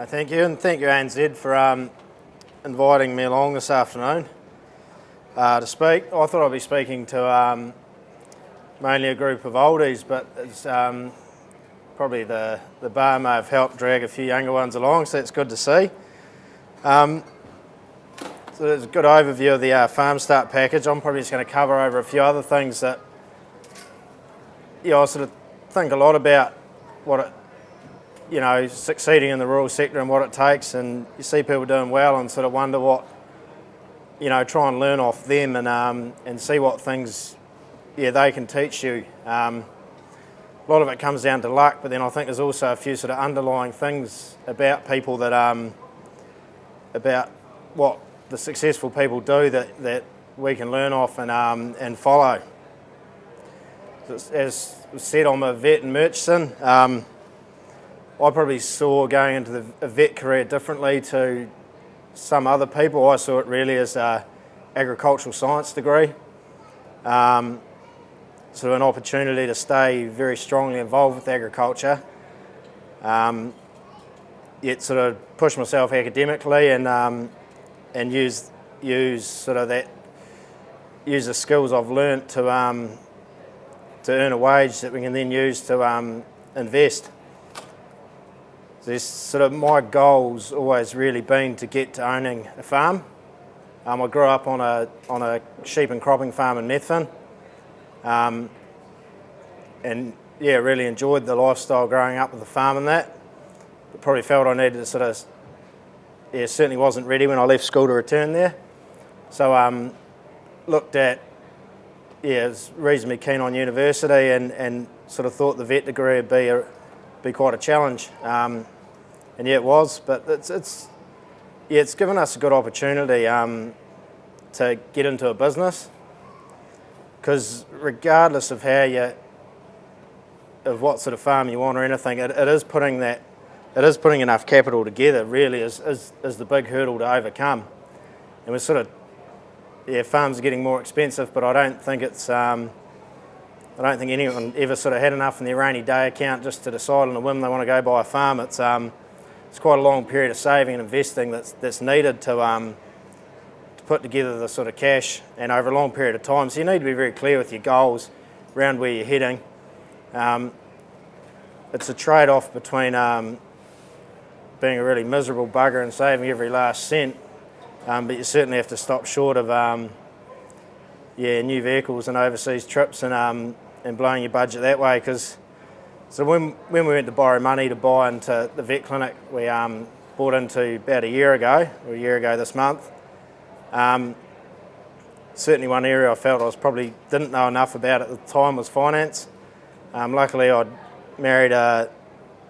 No, thank you, and thank you ANZ for inviting me along this afternoon to speak. I thought I'd be speaking to mainly a group of oldies, but it's probably the bar may have helped drag a few younger ones along, so it's good to see. So there's a good overview of the Farm Start package. I'm probably just going to cover over a few other things that I sort of think a lot about what it, succeeding in the rural sector and what it takes, and you see people doing well and sort of wonder what, try and learn off them and see what things, they can teach you. A lot of it comes down to luck, but then I think there's also a few sort of underlying things about people that, about what the successful people do that we can learn off and follow. As said, I'm a vet in Murchison. I probably saw going into a vet career differently to some other people. I saw it really as an agricultural science degree. Sort of an opportunity to stay very strongly involved with agriculture, yet sort of push myself academically and use the skills I've learnt to earn a wage that we can then use to invest. There's sort of my goal's always really been to get to owning a farm. I grew up on a sheep and cropping farm in Methven, and really enjoyed the lifestyle growing up with the farm and that. But probably felt I needed to certainly wasn't ready when I left school to return there. So looked at, was reasonably keen on university and sort of thought the vet degree would be quite a challenge. And it was, but it's given us a good opportunity to get into a business, because regardless of of what sort of farm you want or anything, it is putting enough capital together really is the big hurdle to overcome. And we're sort of, farms are getting more expensive, but I don't think anyone ever sort of had enough in their rainy day account just to decide on a whim they want to go buy a farm. It's quite a long period of saving and investing that's needed to put together the sort of cash, and over a long period of time. So you need to be very clear with your goals around where you're heading. It's a trade-off between being a really miserable bugger and saving every last cent, but you certainly have to stop short of new vehicles and overseas trips and blowing your budget that way. Because so when we went to borrow money to buy into the vet clinic, we bought into about a year ago this month. Certainly one area I felt I probably didn't know enough about at the time was finance. Luckily I'd married a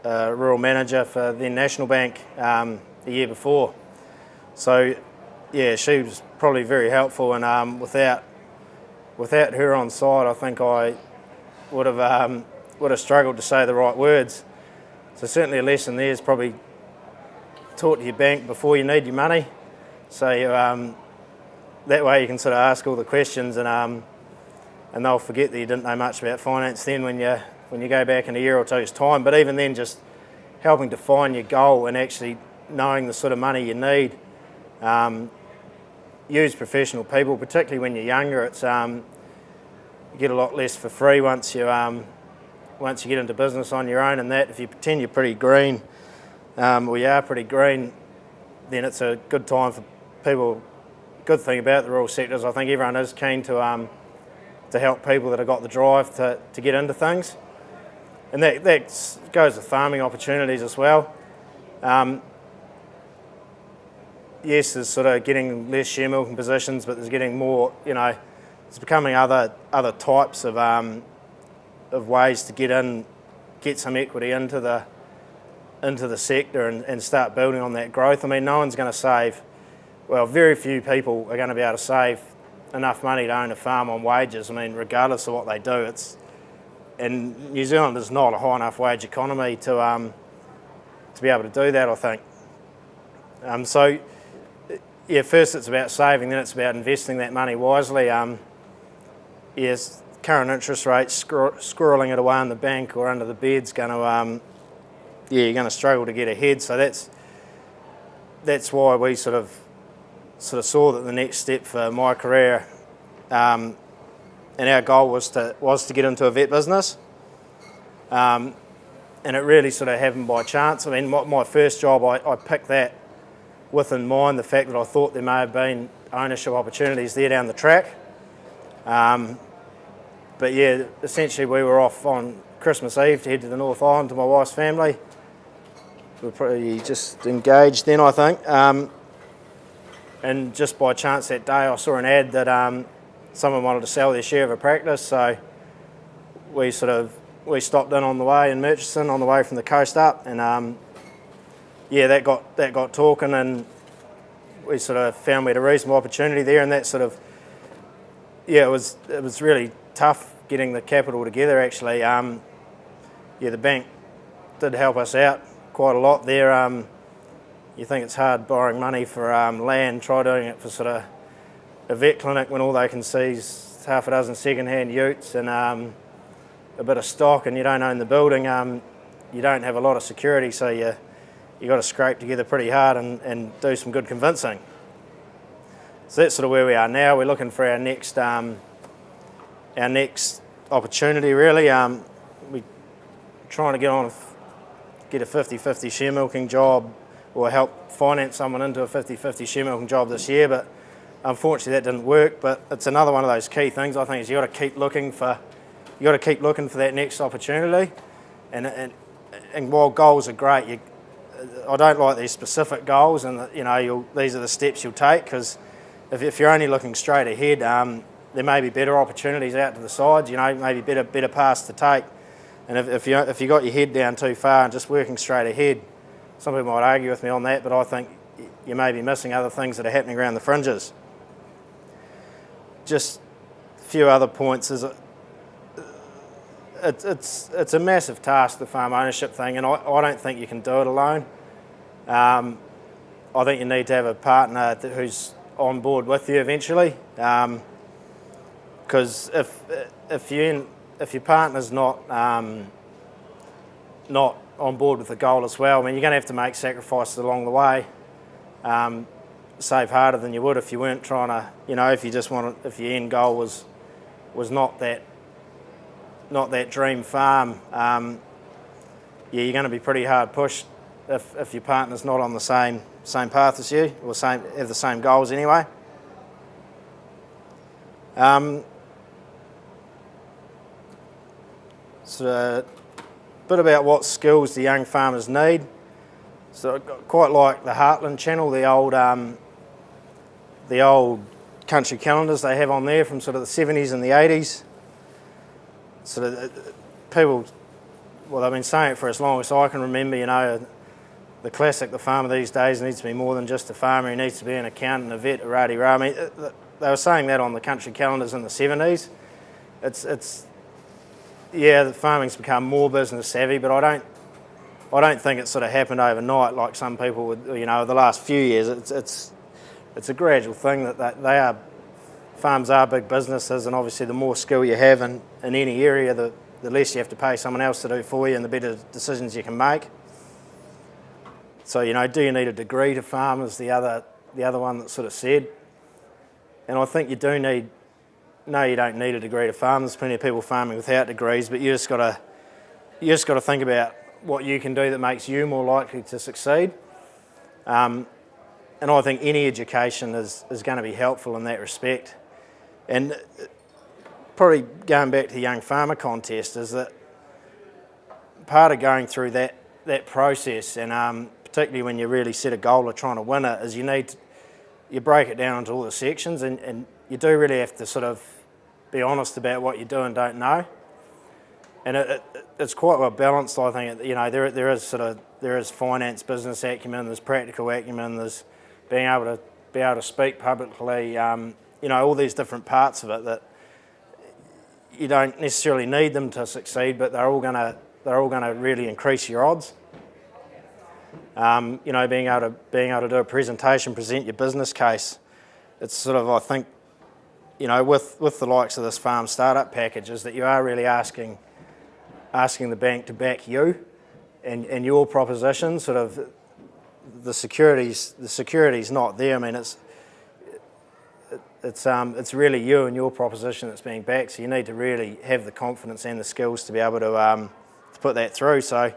rural manager for the National Bank the year before. So she was probably very helpful, and without her on side, I think I would have struggled to say the right words. So certainly a lesson there is probably talk to your bank before you need your money. So that way you can sort of ask all the questions, and they'll forget that you didn't know much about finance then when you go back in a year or two's time. But even then, just helping define your goal and actually knowing the sort of money you need. Use professional people, particularly when you're younger. It's you get a lot less for free once you get into business on your own, and that if you pretend you're pretty green, or you are pretty green, then it's a good time for people. Good thing about the rural sector is I think everyone is keen to help people that have got the drive to get into things, and that goes with farming opportunities as well. Yes, there's sort of getting less share milking positions, but there's getting more. It's becoming other types of ways to get some equity into the sector and start building on that growth. I mean, no one's going to save. Well, very few people are going to be able to save enough money to own a farm on wages. I mean, regardless of what they do, and New Zealand is not a high enough wage economy to be able to do that, I think. First it's about saving, then it's about investing that money wisely. Current interest rates, squirreling it away in the bank or under the bed's going to, you're going to struggle to get ahead. So that's that's why we sort of saw that the next step for my career, and our goal was to get into a vet business. And it really sort of happened by chance. I mean, my first job, I picked that with in mind the fact that I thought there may have been ownership opportunities there down the track. But yeah, essentially we were off on Christmas Eve to head to the North Island to my wife's family. We were probably just engaged then, I think. And just by chance that day I saw an ad that someone wanted to sell their share of a practice, so we stopped in on the way in Murchison on the way from the coast up, and that got talking, and we sort of found we had a reasonable opportunity there, and that sort of, it was really tough getting the capital together actually. The bank did help us out quite a lot there. You think it's hard borrowing money for land, try doing it for sort of a vet clinic when all they can see is half a dozen second-hand utes and a bit of stock, and you don't own the building. You don't have a lot of security, so you got to scrape together pretty hard and do some good convincing. So that's sort of where we are now. We're looking for our next opportunity really. We're trying to get a 50-50 share milking job, or help finance someone into a 50-50 share milking job this year, but unfortunately that didn't work. But it's another one of those key things, I think, is you got to keep looking for that next opportunity. And while goals are great, I don't like these specific goals, and these are the steps you'll take, because if you're only looking straight ahead, there may be better opportunities out to the sides. Maybe better paths to take. And if you got your head down too far and just working straight ahead, some people might argue with me on that, but I think you may be missing other things that are happening around the fringes. Just a few other points is it's a massive task, the farm ownership thing, and I don't think you can do it alone. I think you need to have a partner who's on board with you eventually, because if your partner's not on board with the goal as well, I mean, you're going to have to make sacrifices along the way. Save harder than you would if you weren't trying to, if your end goal was not that dream farm. You're going to be pretty hard pushed if your partner's not on the same path as you, or have the same goals anyway. So a bit about what skills the young farmers need. So I quite like the Heartland channel, the old country calendars they have on there from sort of the 70s and the 80s. So people, well, they've been saying it for as long as I can remember, the classic, the farmer these days needs to be more than just a farmer, he needs to be an accountant, a vet, a rah-de-rah. I mean, they were saying that on the country calendars in the 70s. The farming's become more business savvy, but I don't think it's sort of happened overnight like some people would, the last few years. It's a gradual thing that farms are big businesses, and obviously the more skill you have in any area, the less you have to pay someone else to do for you, and the better decisions you can make. So, do you need a degree to farm is the other one that's sort of said. And I think you do need, no, you don't need a degree to farm. There's plenty of people farming without degrees, but you just got to think about what you can do that makes you more likely to succeed. And I think any education is going to be helpful in that respect. And probably going back to the Young Farmer Contest is that part of going through that process, and particularly when you really set a goal of trying to win it, is you break it down into all the sections, and you do really have to sort of be honest about what you do and don't know. And it's quite well balanced, I think. There is finance, business acumen, there's practical acumen, there's being able to speak publicly. All these different parts of it that you don't necessarily need them to succeed, but they're all going to really increase your odds. Being able to do a presentation, present your business case. It's sort of, I think, with the likes of this farm startup package, is that you are really asking the bank to back you and your proposition, sort of the security's not there. I mean, it's really you and your proposition that's being backed. So you need to really have the confidence and the skills to be able to put that through. So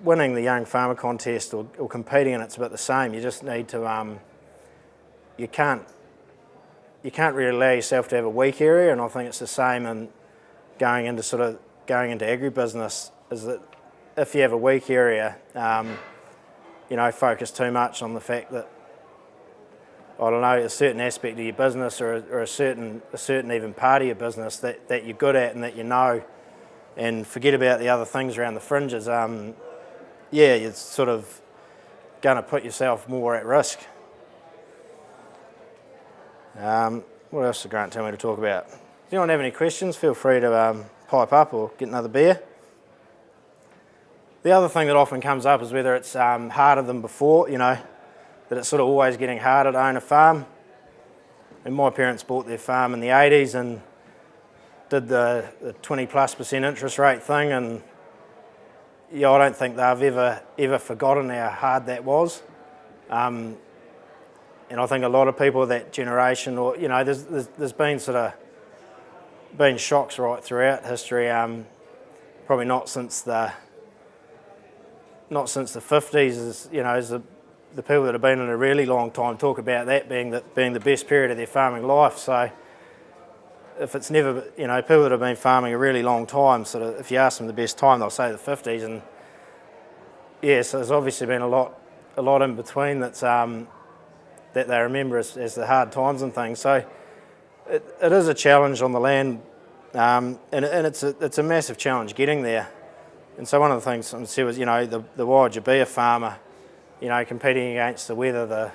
winning the young farmer contest or competing in it's about the same. You just need to you can't really allow yourself to have a weak area, and I think it's the same in going into agribusiness. Is that if you have a weak area, focus too much on the fact that, I don't know, a certain aspect of your business or a certain even part of your business that you're good at and that you know, and forget about the other things around the fringes. You're sort of going to put yourself more at risk. What else did Grant tell me to talk about? Does anyone have any questions? Feel free to pipe up or get another beer. The other thing that often comes up is whether it's harder than before, that it's sort of always getting harder to own a farm. And my parents bought their farm in the 80s and did the 20+% interest rate thing, and I don't think they've ever forgotten how hard that was. And I think a lot of people of that generation, or there's been shocks right throughout history. Probably not since the 50s. As the people that have been in a really long time talk about that being the best period of their farming life. So if it's never, people that have been farming a really long time, sort of, if you ask them the best time, they'll say the 50s. And so there's obviously been a lot in between that they remember as the hard times and things. So it is a challenge on the land, and it's a massive challenge getting there. And so one of the things I said was, the why would you be a farmer? Competing against the weather,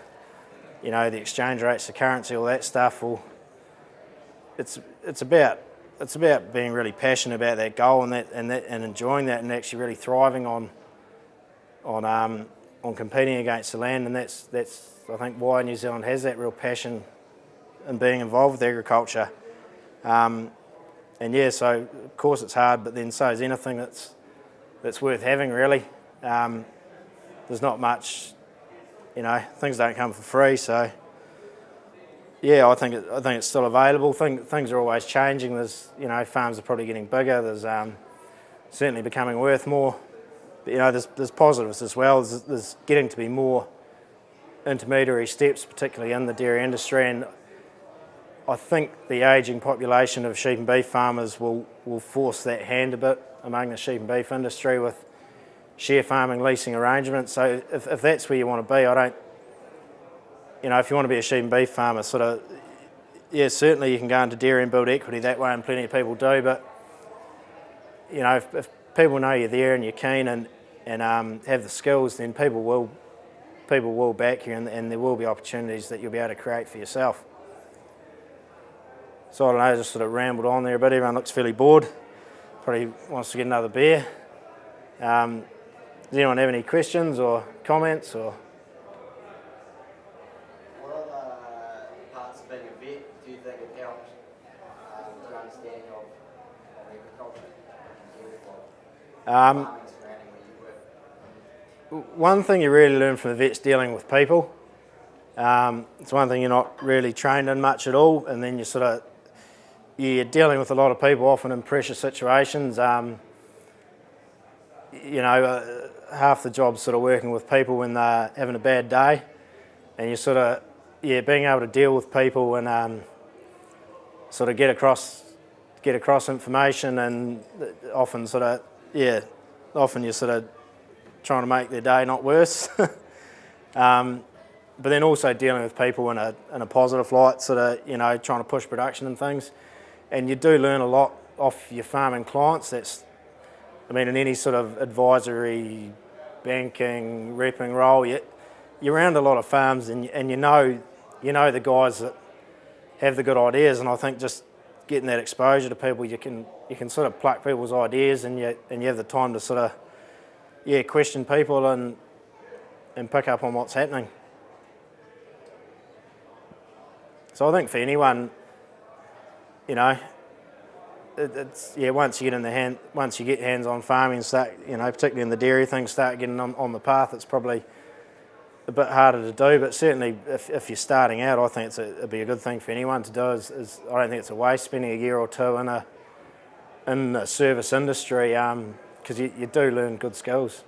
the exchange rates, the currency, all that stuff. Well, it's about being really passionate about that goal and enjoying that, and actually really thriving on competing against the land. And that's I think why New Zealand has that real passion in being involved with agriculture. So of course it's hard, but then so is anything that's worth having, really. There's not much, things don't come for free. So I think it's still available. Things are always changing. There's farms are probably getting bigger. There's certainly becoming worth more. But there's positives as well. There's getting to be more intermediary steps, particularly in the dairy industry, and I think the ageing population of sheep and beef farmers will force that hand a bit among the sheep and beef industry with share farming leasing arrangements. So if that's where you want to be, I don't, if you want to be a sheep and beef farmer, certainly you can go into dairy and build equity that way, and plenty of people do, but if people know you're there and you're keen and have the skills, then people will back you, and there will be opportunities that you'll be able to create for yourself. So I don't know, I just sort of rambled on there a bit. Everyone looks fairly bored. Probably wants to get another beer. Does anyone have any questions or comments? Or what other parts of being a vet do you think have helped your understanding of agriculture? Farming surrounding where you work? One thing you really learn from the vet's dealing with people. It's one thing you're not really trained in much at all, and then you're dealing with a lot of people, often in pressure situations. Half the job's sort of working with people when they're having a bad day, and you're being able to deal with people and sort of get across information, and often you're sort of trying to make their day not worse. But then also dealing with people in a positive light, trying to push production and things. And you do learn a lot off your farming clients. In any sort of advisory, banking, repping role, you're around a lot of farms, and you know the guys that have the good ideas. And I think just getting that exposure to people, you can sort of pluck people's ideas, and you have the time to sort of question people and pick up on what's happening. So I think for anyone, it's once you get once you get hands-on farming, start particularly in the dairy thing, start getting on the path. It's probably a bit harder to do, but certainly if you're starting out, I think it'd be a good thing for anyone to do. Is I don't think it's a waste spending a year or two in the service industry, because you do learn good skills.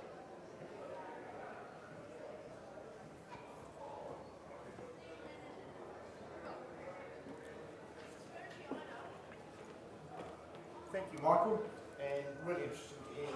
Thank you, Michael, and really interesting to hear